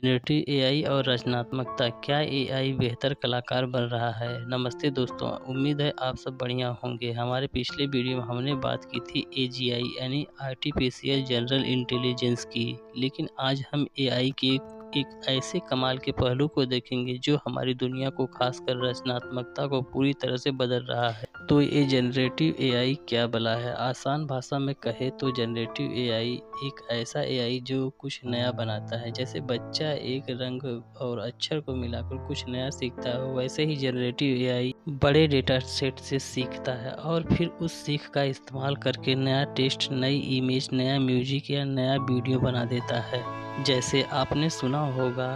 Generative AI और रचनात्मकता, क्या एआई बेहतर कलाकार बन रहा है? नमस्ते दोस्तों, उम्मीद है आप सब बढ़िया होंगे। हमारे पिछले वीडियो में हमने बात की थी एजीआई यानी आर्टिफिशियल जनरल इंटेलिजेंस की, लेकिन आज हम एआई के एक ऐसे कमाल के पहलू को देखेंगे जो हमारी दुनिया को, खासकर रचनात्मकता को पूरी तरह से बदल रहा है। तो ये जनरेटिव एआई क्या भला है? आसान भाषा में कहे तो जनरेटिव एआई एक ऐसा एआई जो कुछ नया बनाता है। जैसे बच्चा एक रंग और अक्षर को मिलाकर कुछ नया सीखता है, वैसे ही जनरेटिव एआई बड़े डेटा सेट से सीखता है और फिर उस सीख का इस्तेमाल करके नया टेक्स्ट, नई इमेज, नया म्यूजिक या नया वीडियो बना देता है। जैसे आपने सुना होगा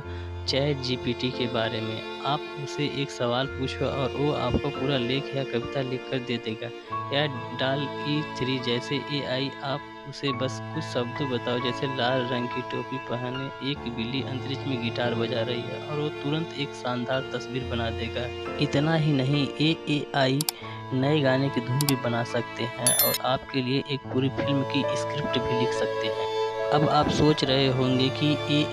चैट जीपीटी के बारे में। आप उसे एक सवाल पूछो और वो आपको पूरा लेख या कविता लिख कर दे देगा। या DALL-E 3 जैसे एआई, आप उसे बस कुछ शब्द बताओ, जैसे लाल रंग की टोपी पहने एक बिल्ली अंतरिक्ष में गिटार बजा रही है, और वो तुरंत एक शानदार तस्वीर बना देगा। इतना ही नहीं, ये एआई नए गाने की धुन भी बना सकते हैं और आपके लिए एक पूरी फिल्म की स्क्रिप्ट भी लिख सकते हैं। अब आप सोच रहे होंगे कि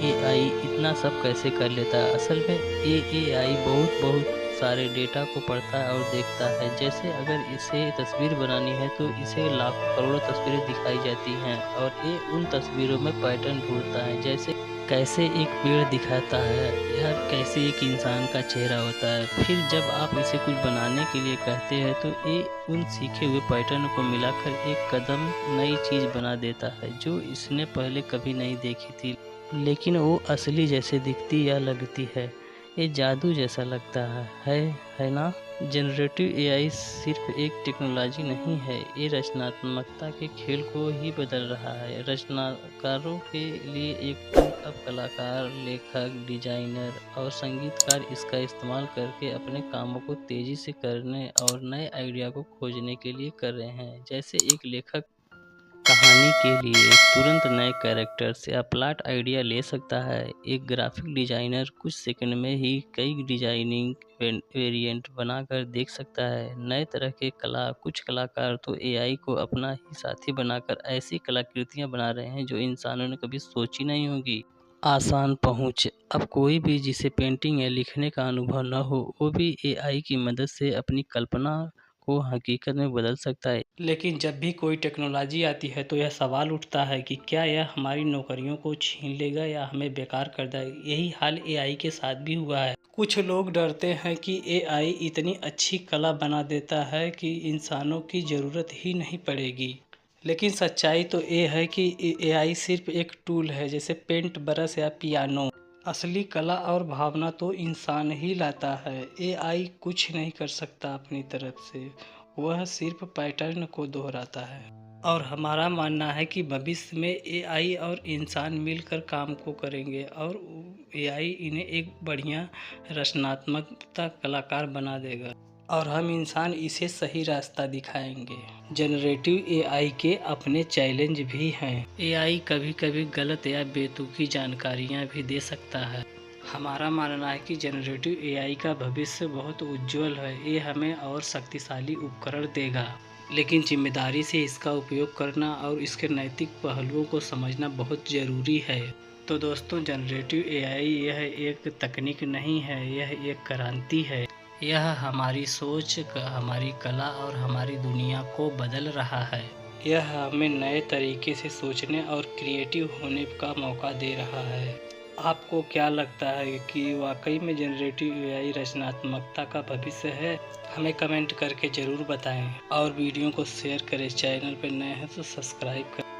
एआई इतना सब कैसे कर लेता है। असल में एआई बहुत सारे डेटा को पढ़ता है और देखता है। जैसे अगर इसे तस्वीर बनानी है तो इसे लाखों करोड़ों तस्वीरें दिखाई जाती हैं और ये उन तस्वीरों में पैटर्न ढूंढता है। जैसे कैसे एक पेड़ दिखाता है या कैसे एक इंसान का चेहरा होता है। फिर जब आप इसे कुछ बनाने के लिए कहते हैं तो ये उन सीखे हुए पैटर्न को मिलाकर एक कदम नई चीज़ बना देता है जो इसने पहले कभी नहीं देखी थी, लेकिन वो असली जैसे दिखती या लगती है। ये जादू जैसा लगता है ना? जनरेटिव एआई सिर्फ एक टेक्नोलॉजी नहीं है, ये रचनात्मकता के खेल को ही बदल रहा है। रचनाकारों के लिए एक टूल। अब कलाकार, लेखक, डिजाइनर और संगीतकार इसका इस्तेमाल करके अपने कामों को तेजी से करने और नए आइडिया को खोजने के लिए कर रहे हैं। जैसे एक लेखक कहानी के लिए तुरंत नए कैरेक्टर्स या प्लॉट आइडिया ले सकता है। एक ग्राफिक डिजाइनर कुछ सेकंड में ही कई डिजाइनिंग वेरिएंट बनाकर देख सकता है। नए तरह के कुछ कलाकार तो एआई को अपना ही साथी बनाकर ऐसी कलाकृतियां बना रहे हैं जो इंसानों ने कभी सोची नहीं होगी। आसान पहुंच। अब कोई भी जिसे पेंटिंग या लिखने का अनुभव न हो, वो भी एआई की मदद से अपनी कल्पना को हकीकत में बदल सकता है। लेकिन जब भी कोई टेक्नोलॉजी आती है तो यह सवाल उठता है कि क्या यह हमारी नौकरियों को छीन लेगा या हमें बेकार कर देगा। यही हाल एआई के साथ भी हुआ है। कुछ लोग डरते हैं कि एआई इतनी अच्छी कला बना देता है कि इंसानों की ज़रूरत ही नहीं पड़ेगी। लेकिन सच्चाई तो ये है कि एआई सिर्फ एक टूल है, जैसे पेंट ब्रश या पियानो। असली कला और भावना तो इंसान ही लाता है। एआई कुछ नहीं कर सकता अपनी तरफ से, वह सिर्फ पैटर्न को दोहराता है। और हमारा मानना है कि भविष्य में एआई और इंसान मिलकर काम को करेंगे और एआई इन्हें एक बढ़िया रचनात्मकता कलाकार बना देगा और हम इंसान इसे सही रास्ता दिखाएंगे। जनरेटिव एआई के अपने चैलेंज भी हैं। एआई कभी कभी गलत या बेतुकी जानकारियां भी दे सकता है। हमारा मानना है कि जनरेटिव एआई का भविष्य बहुत उज्जवल है। ये हमें और शक्तिशाली उपकरण देगा, लेकिन जिम्मेदारी से इसका उपयोग करना और इसके नैतिक पहलुओं को समझना बहुत ज़रूरी है। तो दोस्तों, जनरेटिव एआई यह एक तकनीक नहीं है, यह एक क्रांति है। यह हमारी सोच, हमारी कला और हमारी दुनिया को बदल रहा है। यह हमें नए तरीके से सोचने और क्रिएटिव होने का मौका दे रहा है। आपको क्या लगता है कि वाकई में जनरेटिव एआई रचनात्मकता का भविष्य है? हमें कमेंट करके ज़रूर बताएं और वीडियो को शेयर करें। चैनल पर नए हैं तो सब्सक्राइब करें।